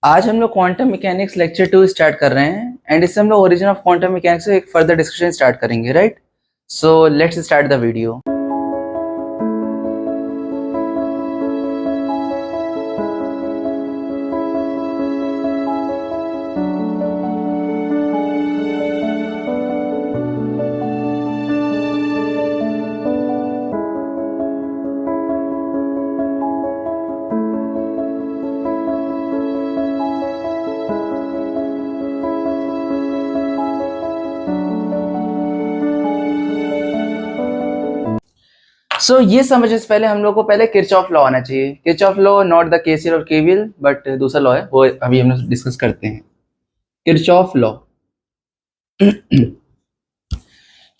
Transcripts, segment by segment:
आज हम लोग क्वांटम मैकेनिक्स लेक्चर 2 स्टार्ट कर रहे हैं एंड इससे हम लोग ओरिजिन ऑफ क्वांटम मैकेनिक्स से एक फर्दर डिस्कशन स्टार्ट करेंगे, right? So let's start the video. ये समझने से पहले हम लोग को पहले किरचॉफ लॉ आना चाहिए। Kirchhoff law not the KCL और केवीएल बट दूसरा लॉ है, वो अभी हम लोग डिस्कस करते हैं। किरचॉफ लॉ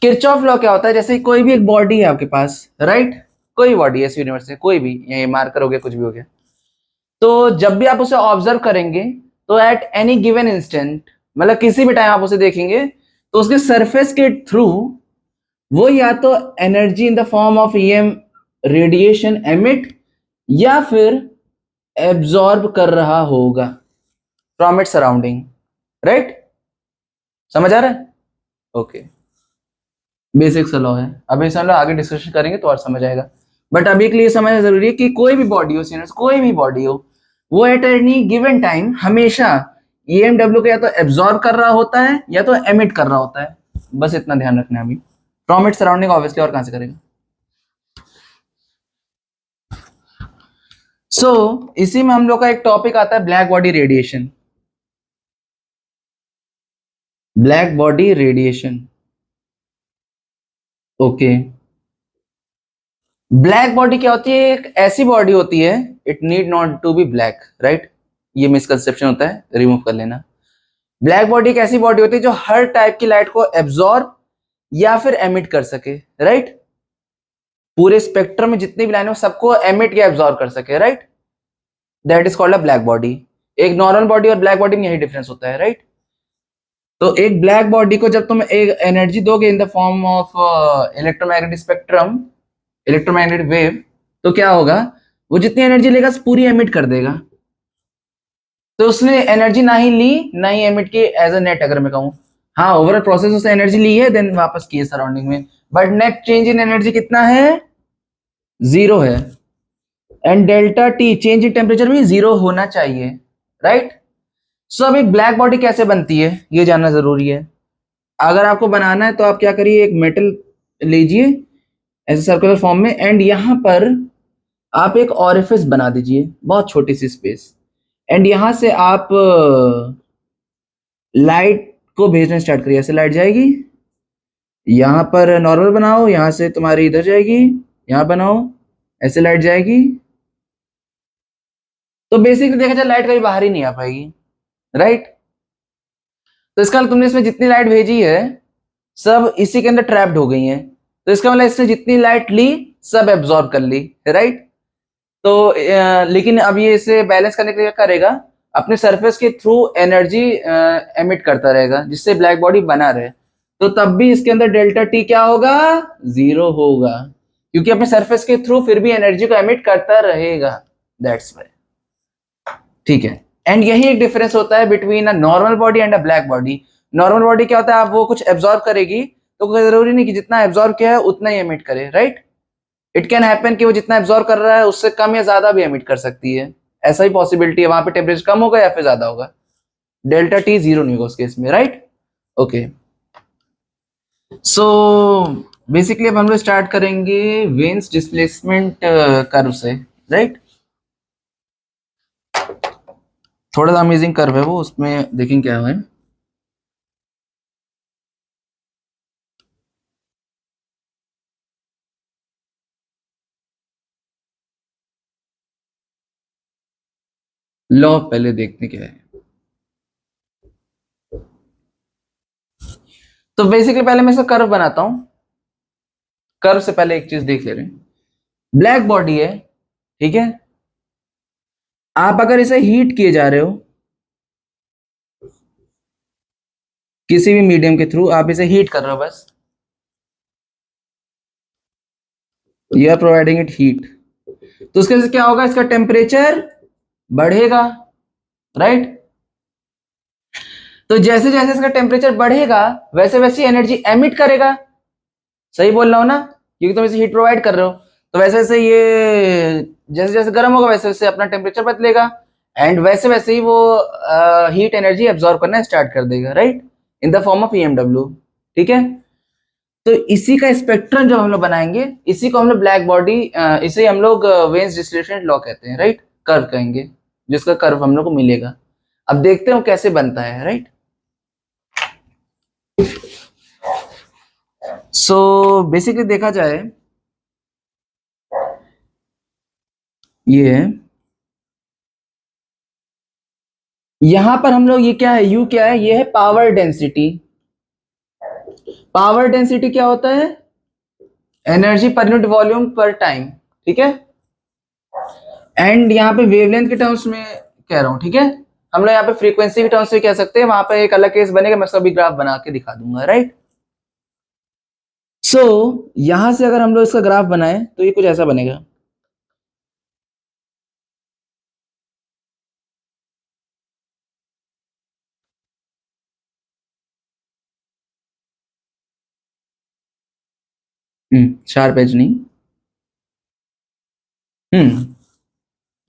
किरचॉफ लॉ क्या होता है? जैसे कोई भी एक बॉडी है आपके पास, राइट? कोई बॉडी है इस यूनिवर्स में, कोई भी, ये मार्कर हो गया, कुछ भी हो गया, तो जब भी आप उसे ऑब्जर्व करेंगे तो एट एनी गिवन इंस्टेंट, मतलब किसी भी टाइम आप उसे देखेंगे तो उसके सरफेस के थ्रू वो या तो energy in the form of EM radiation emit या फिर एब्जॉर्ब कर रहा होगा फ्रॉम इट सराउंडिंग, राइट? समझ आ रहा है? ओके, बेसिक सा लॉ है। अभी इसे हम लोग आगे डिस्कशन करेंगे तो और समझ आएगा, बट अभी के लिए समझना जरूरी है कि कोई भी बॉडी हो सीनियर्स, कोई भी बॉडी हो, वो एट एनी गिवन टाइम हमेशा ईएमडब्ल्यू को या तो एब्जॉर्ब कर रहा होता है या तो एमिट कर रहा होता है। बस इतना ध्यान रखना है अभी। फ्रॉम इट सराउंडिंग ऑब्वियसली, और कहां से करेगा? इसी में हम लोग का एक टॉपिक आता है black body radiation. Black body radiation, okay. Black body क्या होती है? एक ऐसी बॉडी होती है, it need not to be black, right? ये मिसकंसेप्शन होता है, रिमूव कर लेना। ब्लैक बॉडी एक ऐसी बॉडी होती है जो हर टाइप की लाइट को एब्जॉर्ब या फिर एमिट कर सके, राइट? पूरे स्पेक्ट्रम में जितनी भी लाइन हो सबको एमिट या एब्जॉर्ब कर सके, right? That is called a black body. एक नॉर्मल बॉडी और ब्लैक बॉडी में यही डिफरेंस होता है, राइट? तो एक ब्लैक बॉडी को जब तुम एक एनर्जी दोगे इन the form of electromagnetic spectrum, electromagnetic wave, तो क्या होगा? वो जितनी एनर्जी लेगा पूरी एमिट कर देगा। तो उसने एनर्जी ना ही ली ना ही एमिट की, एज अ नेट अगर मैं कहूं, हाँ ओवरऑल प्रोसेस उसने एनर्जी ली है देन वापस की है सराउंडिंग में, but net change in energy कितना है? 0 है। And delta T change in temperature भी 0 होना चाहिए, राइट? सो अब एक ब्लैक बॉडी कैसे बनती है ये जानना जरूरी है। अगर आपको बनाना है तो आप क्या करिए, एक मेटल लीजिए ऐसे सर्कुलर फॉर्म में एंड यहां पर आप एक ऑरिफिस बना दीजिए, बहुत छोटी सी स्पेस, एंड यहां से आप लाइट को भेजना स्टार्ट करिए। ऐसे लाइट जाएगी, यहां पर नॉर्मल बनाओ, यहां से तुम्हारी इधर जाएगी, यहां बनाओ, ऐसे लाइट जाएगी। तो बेसिकली देखा जाए लाइट कभी बाहर ही नहीं आ पाएगी, राइट? तो इसका मतलब तुमने इसमें जितनी लाइट भेजी है सब इसी के अंदर ट्रैप्ड हो गई हैं, तो इसका मतलब इसने जितनी लाइट ली सब एब्जॉर्ब कर ली, राइट? तो लेकिन अब ये इसे बैलेंस करने के लिए क्या करेगा? अपने सरफेस के थ्रू एनर्जी एमिट करता रहेगा जिससे ब्लैक बॉडी बना रहे। तो तब भी इसके अंदर डेल्टा टी क्या होगा? 0 होगा, क्योंकि अपने सरफेस के थ्रू फिर भी एनर्जी को एमिट करता रहेगा। दैट्स वाई, ठीक है। एंड यही एक डिफरेंस होता है between a normal body and a black body. Normal body क्या होता है? आप वो कुछ एब्जॉर्ब करेगी तो कोई जरूरी नहीं कि जितना एब्जॉर्ब किया है उतना ही एमिट करे, राइट? इट कैन हैपन कि वो जितना एब्जॉर्ब कर रहा है उससे कम या ज्यादा भी एमिट कर सकती है। ऐसा ही पॉसिबिलिटी है, वहां पे टेम्परेचर कम होगा या फिर ज्यादा होगा। डेल्टा टी 0 नहीं होगा उस केस में, राइट? ओके, सो बेसिकली अब हम लोग स्टार्ट करेंगे वेन्स डिस्प्लेसमेंट कर्व से, राइट? थोड़ा सा अमेजिंग कर्व है वो, उसमें देखेंगे क्या है। लॉ पहले देखते क्या है। तो बेसिकली पहले मैं इसका कर्व बनाता हूं। कर्व से पहले एक चीज देख ले रहे हैं। ब्लैक बॉडी है, ठीक है? आप अगर इसे हीट किए जा रहे हो किसी भी मीडियम के थ्रू, आप इसे हीट कर रहे हो, बस you are providing it heat, तो उसके से क्या होगा? इसका टेम्परेचर बढ़ेगा, राइट। तो जैसे जैसे इसका टेम्परेचर बढ़ेगा वैसे वैसे एनर्जी एमिट करेगा, सही बोल रहा हूं ना, क्योंकि तुम इसे हीट प्रोवाइड कर रहे हो। तो वैसे वैसे ये जैसे जैसे गर्म होगा वैसे वैसे अपना टेम्परेचर बदलेगा, एंड वैसे वैसे ही वो हीट एनर्जी एब्जॉर्ब करना स्टार्ट कर देगा, right, in the form of EMW. ठीक है, तो इसी का स्पेक्ट्रम जब हम लोग बनाएंगे, इसी को हम लोग ब्लैक बॉडी, इसे हम लोग वेन्स डिस्टिलेशन लॉ कहते हैं, राइट, कर्व कहेंगे, जिसका कर्व हम लोग को मिलेगा। अब देखते हैं वो कैसे बनता है, राइट। सो बेसिकली देखा जाए ये है, यहां पर हम लोग ये क्या है, यू क्या है, ये है पावर डेंसिटी। पावर डेंसिटी क्या होता है, एनर्जी पर यूनिट वॉल्यूम पर टाइम, ठीक है। एंड यहाँ पे वेवलेंथ के टर्म्स में कह रहा हूँ, ठीक है। हम लोग यहाँ पे फ्रीक्वेंसी के टर्म्स में कह सकते हैं, वहां पे एक अलग केस बनेगा, मैं सभी ग्राफ बना के दिखा दूंगा, राइट। सो यहां से अगर हम लोग इसका ग्राफ बनाए तो ये कुछ ऐसा बनेगा। शार्प एज नहीं।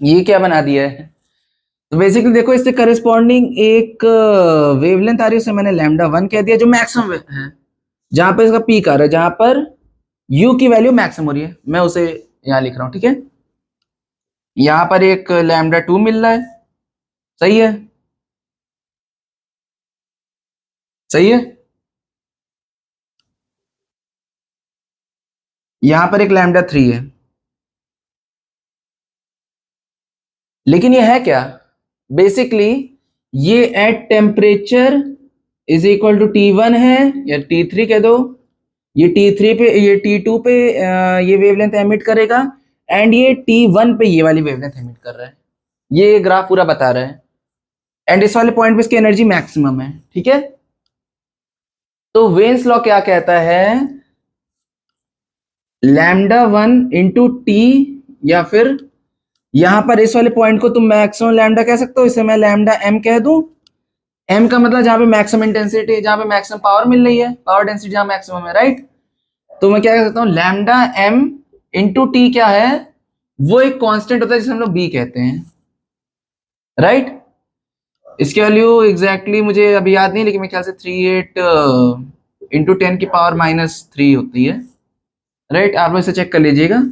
ये क्या बना दिया है, तो बेसिकली देखो इससे करस्पॉन्डिंग एक वेवलेंथ आ रही है, उसे मैंने लैम्डा 1 कह दिया, जो मैक्सिमम है, जहां पर इसका पीक आ रहा है, जहां पर यू की वैल्यू मैक्सिमम हो रही है, मैं उसे यहां लिख रहा हूं, ठीक है। यहां पर एक लैम्डा 2 मिल रहा है, सही है, सही है। यहां पर एक लैम्डा 3 है, लेकिन ये है क्या, बेसिकली ये at temperature is equal to T1 है, या T3 कह दो। ये T3 पे, ये T2 पे ये वेवलेंथ एमिट करेगा, एंड ये T1 पे ये वाली वेवलेंथ एमिट कर रहा है। ये ग्राफ पूरा बता रहा है, एंड इस वाले पॉइंट पे इसकी एनर्जी मैक्सिमम है, ठीक है। तो वेन्स लॉ क्या कहता है, लैम्डा 1 इंटू टी, या फिर यहां पर इस वाले पॉइंट को तुम मैक्सिमम लैम्डा कह सकते हो, इसे मैं लैम्डा एम कह दूं। एम का मतलब जहां पे मैक्सिमम इंटेंसिटी, जहां पे मैक्सिमम पावर मिल रही है, पावर डेंसिटी जहां मैक्सिमम है, राइट। तो मैं क्या कह सकता हूं, लैम्डा एम इंटू टी क्या है, वो एक कांस्टेंट होता है जिसे हम लोग बी कहते हैं, राइट। इसकी वैल्यू एग्जैक्टली मुझे अभी याद नहीं, लेकिन मेरे ख्याल से 38 इंटू 10⁻³ होती है, राइट। आप लोग इसे चेक कर लीजिएगा,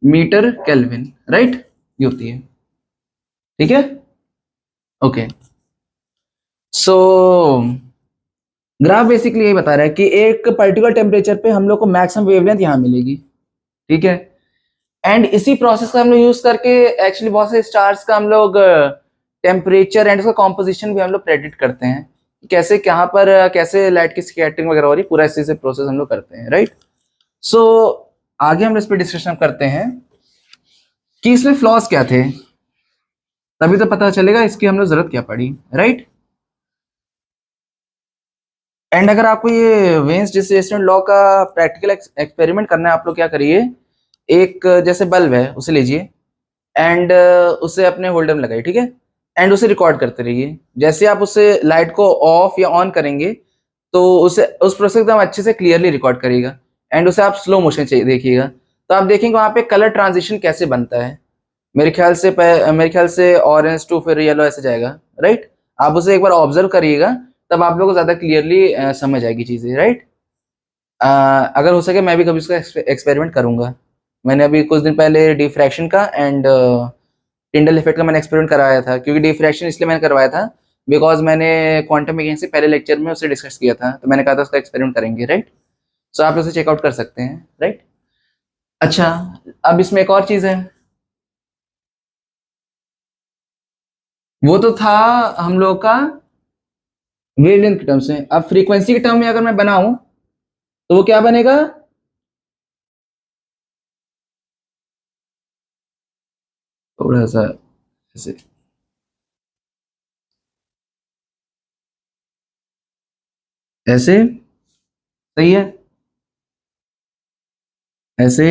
मीटर केल्विन, राइट, ये होती है, ठीक है, ओके। सो ग्राफ बेसिकली यही बता रहा है कि एक पर्टिकुलर टेम्परेचर पे हम लोग को मैक्सिमम वेवलेंथ यहाँ मिलेगी, ठीक है। एंड इसी प्रोसेस का हम लोग यूज करके एक्चुअली बहुत से स्टार्स का हम लोग टेम्परेचर एंड उसका कॉम्पोजिशन भी हम लोग प्रेडिक्ट करते हैं, कैसे कहाँ पर कैसे लाइट की स्कैटरिंग वगैरह हो रही है, पूरा इसी से प्रोसेस हम लोग करते हैं, राइट। सो आगे हम इस पर डिस्कशन करते हैं कि इसमें फ्लॉज क्या थे, तभी तो पता चलेगा इसकी हम लोग जरूरत क्या पड़ी, राइट। एंड अगर आपको ये वेन्स डिस्प्लेसमेंट लॉ का प्रैक्टिकल एक्सपेरिमेंट करना है, आप लोग क्या करिए, एक जैसे बल्ब है उसे लीजिए, एंड उसे अपने होल्डर में लगाइए, ठीक है। एंड उसे रिकॉर्ड करते रहिए, जैसे आप उसे लाइट को ऑफ या ऑन करेंगे तो उसे उस प्रोसेस एकदम अच्छे से क्लियरली रिकॉर्ड करिएगा, एंड उसे आप स्लो मोशन चाहिए देखिएगा, तो आप देखेंगे वहां पे कलर ट्रांजिशन कैसे बनता है। मेरे ख्याल से ऑरेंज टू फिर येलो ऐसे जाएगा, राइट। आप उसे एक बार ऑब्जर्व करिएगा, तब आप लोग को ज्यादा क्लियरली समझ आएगी चीजें, राइट। अगर हो सके मैं भी कभी उसका एक्सपेरिमेंट करूंगा। मैंने अभी कुछ दिन पहले डिफ्रैक्शन का एंड टिंडल इफेक्ट का मैंने एक्सपेरिमेंट कराया था, क्योंकि डिफ्रैक्शन इसलिए मैंने करवाया था बिकॉज मैंने क्वांटम मैकेनिक्स से पहले लेक्चर में उसे डिस्कस किया था, तो मैंने कहा था उसका एक्सपेरिमेंट करेंगे, राइट। सो आप उसे चेकआउट कर सकते हैं, राइट। अच्छा, अब इसमें एक और चीज है, वो तो था हम लोग का वेवलेंथ के टर्म्स में। अब फ्रीक्वेंसी के टर्म में अगर मैं बनाऊं तो वो क्या बनेगा, थोड़ा सा ऐसे, ऐसे, सही है, ऐसे,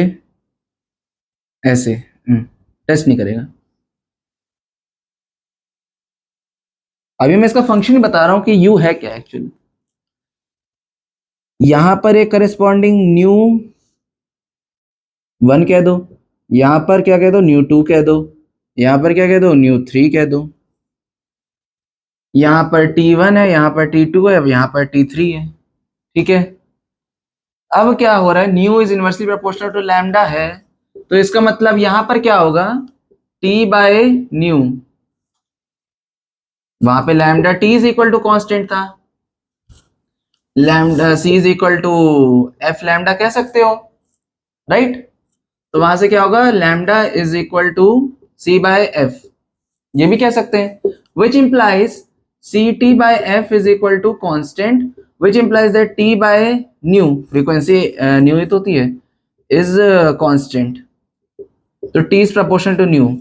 ऐसे, टच नहीं करेगा, अभी मैं इसका फंक्शन ही बता रहा हूं कि u है क्या एक्चुअली। यहां पर एक करस्पॉन्डिंग न्यू 1 कह दो, यहां पर क्या कह दो न्यू 2 कह दो, यहां पर क्या कह दो न्यू 3 कह दो, यहां पर T1 है, यहां पर T2 है, यहां पर T3 है। ठीक है, अब क्या हो रहा है, nu is inversely proportional to lambda है, तो इसका मतलब यहां पर क्या होगा, T बाय न्यू, वहां पे lambda T is equal to constant था, lambda C is equal to F lambda कह सकते हो, राइट। तो वहां से क्या होगा, lambda is equal to C by F, ये भी कह सकते हैं, which implies CT by F is equal to constant, which implies that T by nu, frequency nu ही तो होती है, इज कांस्टेंट, तो T is proportional to nu.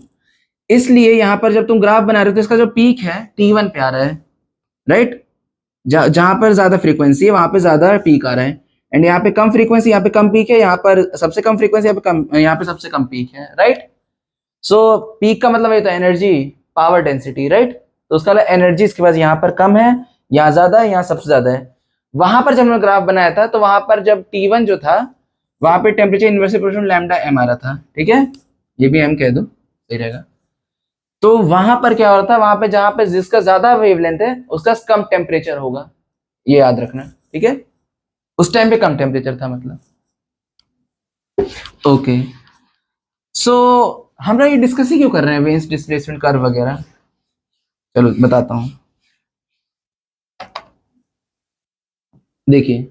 इसलिए यहां पर जब तुम ग्राफ बना रहे हो तो इसका जो पीक है T1 पे आ रहा है, राइट, जहां पर ज्यादा फ्रीक्वेंसी है वहां पे ज्यादा पीक आ रहा है, एंड यहाँ पे कम फ्रीक्वेंसी, यहाँ पे कम पीक है, यहाँ पर सबसे कम फ्रीक्वेंसी, यहाँ पे कम, यहाँ पे सबसे कम पीक है, राइट। सो पीक का मतलब ये होता है एनर्जी पावर डेंसिटी, राइट। तो उसका एनर्जी इसके पास यहाँ पर कम है, यहाँ ज्यादा है, यहाँ सबसे ज्यादा है। वहां पर जब हमने ग्राफ बनाया था तो वहां पर जब T1 जो था वहां पे temperature inversely proportional lambda m आ रहा था, ठीक है, ये भी m कह दो सही रहेगा। तो वहां पर क्या हो रहा था, वहां पे जहां पे जिसका ज्यादा वेवलेंथ है उसका कम टेम्परेचर होगा, ये याद रखना, ठीक है, उस टाइम पे कम टेम्परेचर था मतलब। ओके, सो हम लोग ये डिस्कस ही क्यों कर रहे हैं, वेन्स डिस्प्लेसमेंट कर्व वगैरह, चलो बताता हूं। देखिए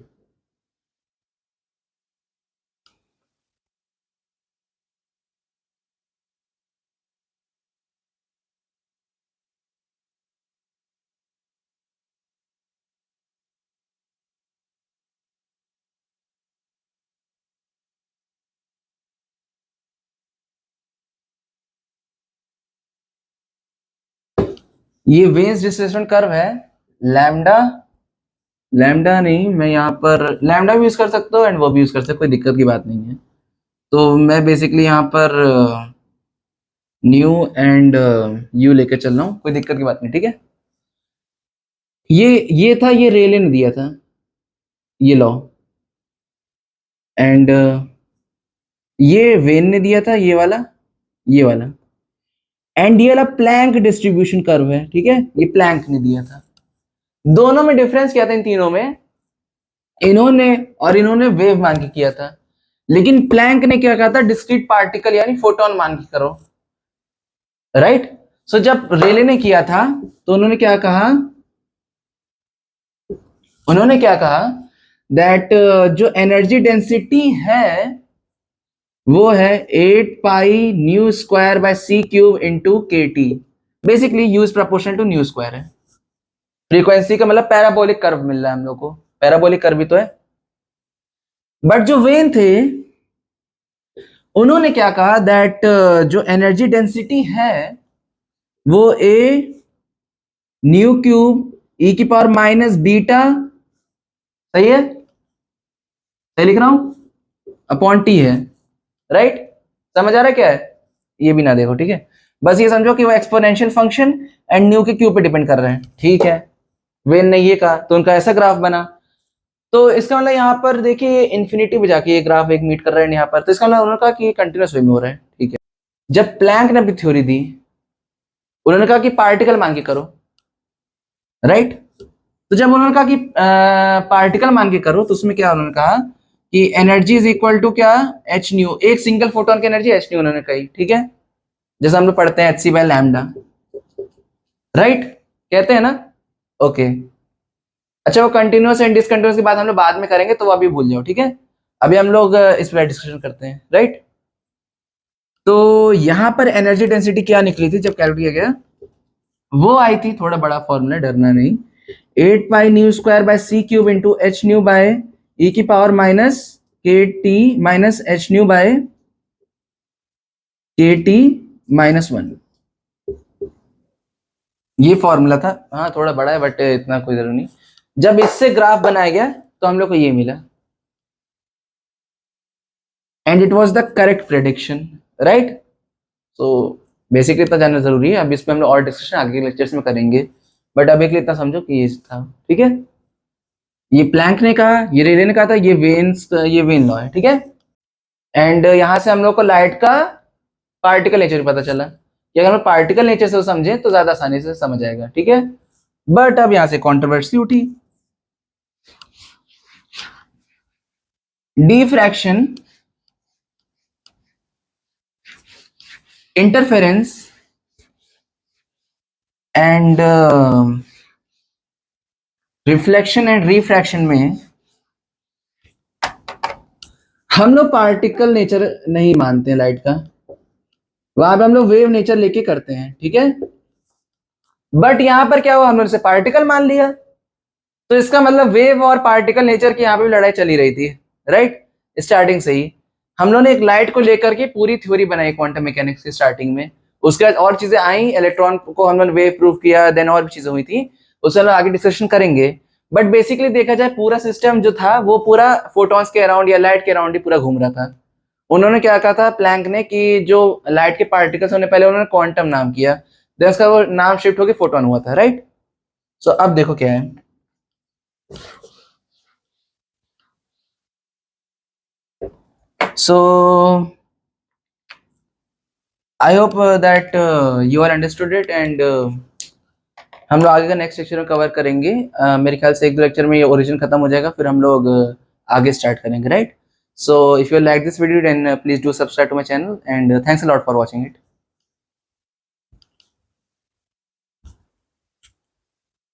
ये वेन्स डिस्प्लेसमेंट कर्व है, लैम्डा, लैम्डा नहीं, मैं यहाँ पर लैम्डा भी यूज कर सकता हूँ एंड वो भी यूज कर सकते, कोई दिक्कत की बात नहीं है। तो मैं बेसिकली यहाँ पर न्यू एंड यू लेकर चल रहा हूँ, कोई दिक्कत की बात नहीं, ठीक है। ये था, ये रेले ने दिया था ये लॉ, एंड ये वेन ने दिया था ये वाला, ये वाला, एंड ये वाला प्लैंक डिस्ट्रीब्यूशन कर्व है, ठीक है, ये प्लैंक ने दिया था। दोनों में डिफरेंस क्या था, इन तीनों में, इन्होंने और इन्होंने वेव मान के किया था, लेकिन प्लैंक ने क्या कहा था, डिस्क्रीट पार्टिकल यानी फोटोन मान के करो, राइट। सो जब रेले ने किया था तो उन्होंने क्या कहा, उन्होंने क्या कहा दैट जो एनर्जी डेंसिटी है वो है 8 pi nu square by C cube into K T, basically use proportional to nu square है। फ्रीक्वेंसी का मतलब पैराबोलिक कर्व मिल रहा है हम लोग को, पैराबोलिक कर्व भी तो है। बट जो वेन थे उन्होंने क्या कहा दैट जो एनर्जी डेंसिटी है वो ए न्यू क्यूब ई की पावर माइनस बीटा, सही है, सही लिख रहा हूं, अपॉन टी है, राइट। समझ आ रहा है क्या है, ये भी ना देखो, ठीक है, बस ये समझो कि वो एक्सपोनेंशियल फंक्शन एंड न्यू के क्यूब पे डिपेंड कर रहे हैं, ठीक है। वेन ने ये कहा तो उनका ऐसा ग्राफ बना, तो इसका मतलब यहाँ पर देखिए इन्फिनिटी पे जाके ये ग्राफ एक मीट कर रहे हैं यहाँ पर, तो इसका मतलब उन्होंने कहा कि कंटिन्यूस वे में हो रहा है, ठीक है। जब प्लैंक ने अपनी थ्योरी दी उन्होंने कहा कि पार्टिकल मान के करो, राइट। तो जब उन्होंने कहा कि पार्टिकल मान के करो तो उसमें क्या उन्होंने कहा कि एनर्जी इज इक्वल टू क्या, एच न्यू, एक सिंगल फोटोन की एनर्जी एच न्यू उन्होंने कही, ठीक है, जैसे हम लोग पढ़ते हैं H C by lambda, right, कहते हैं ना, ओके। अच्छा वो कंटिन्यूअस एंड डिसकंटिन्यूअस की बात हम लोग बाद में करेंगे, तो वो अभी भूल जाओ, ठीक है। अभी हम लोग इस पर डिस्कशन करते हैं, राइट। तो यहां पर एनर्जी डेंसिटी क्या निकली थी जब कैलकुलेट किया गया, वो आई थी, थोड़ा बड़ा फॉर्मूला, डरना नहीं, 8 pi nu square by C cube into h nu by e की power minus K T minus h nu by K T minus 1, ये फॉर्मूला था। हाँ थोड़ा बड़ा है बट इतना कोई जरूरी नहीं। जब इससे ग्राफ बनाया गया तो हम लोग को ये मिला, and it was the correct prediction, right. So basically इतना जानना जरूरी है, अब इसमें हम लोग और डिस्कशन आगे के लेक्चर्स में करेंगे। बट अब एक इतना समझो कि ये था, ठीक है। ये प्लैंक ने कहा, ये रेले ने कहा था, ये वेन लॉ है, ठीक है। एंड यहाँ से हम लोग को लाइट का पार्टिकल नेचर पता चला कि अगर हम पार्टिकल नेचर से समझे तो ज्यादा आसानी से समझ आएगा, ठीक है। बट अब यहां से कंट्रोवर्सी उठी। Diffraction, interference and reflection and refraction में हम लोग पार्टिकल नेचर नहीं मानते हैं लाइट का, वहां पे हम लोग वेव नेचर लेके करते हैं, ठीक है। बट यहां पर क्या हुआ, हमने उसे पार्टिकल मान लिया, तो इसका मतलब वेव और पार्टिकल नेचर की यहाँ पे भी लड़ाई चली रही थी, राइट। स्टार्टिंग से ही हम लोगों ने एक लाइट को लेकर के पूरी थ्योरी बनाई क्वांटम मैकेनिक्स की स्टार्टिंग में, उसके बाद और चीजें आई, इलेक्ट्रॉन को हम लोगों ने वेव प्रूफ किया, देन और भी चीजें हुई थी, उससे हम आगे डिस्कशन करेंगे। बट बेसिकली देखा जाए पूरा सिस्टम जो था वो पूरा फोटॉन्स के अराउंड या लाइट के अराउंड ही पूरा घूम रहा था। उन्होंने क्या कहा था प्लैंक ने कि जो लाइट के पार्टिकल्स होने पहले उन्होंने क्वांटम नाम किया, देन उसका वो नाम शिफ्ट होकर फोटोन हुआ था, राइट। सो अब देखो क्या है। So I hope that you all understood it and हम लोग आगे का नेक्स्ट लेक्चर में कवर करेंगे। मेरे ख्याल से एक दो लेक्चर में ये ओरिजिन खत्म हो जाएगा, फिर हम लोग आगे स्टार्ट करेंगे, right. So if you like this video then please do subscribe to my channel and thanks a lot for watching it.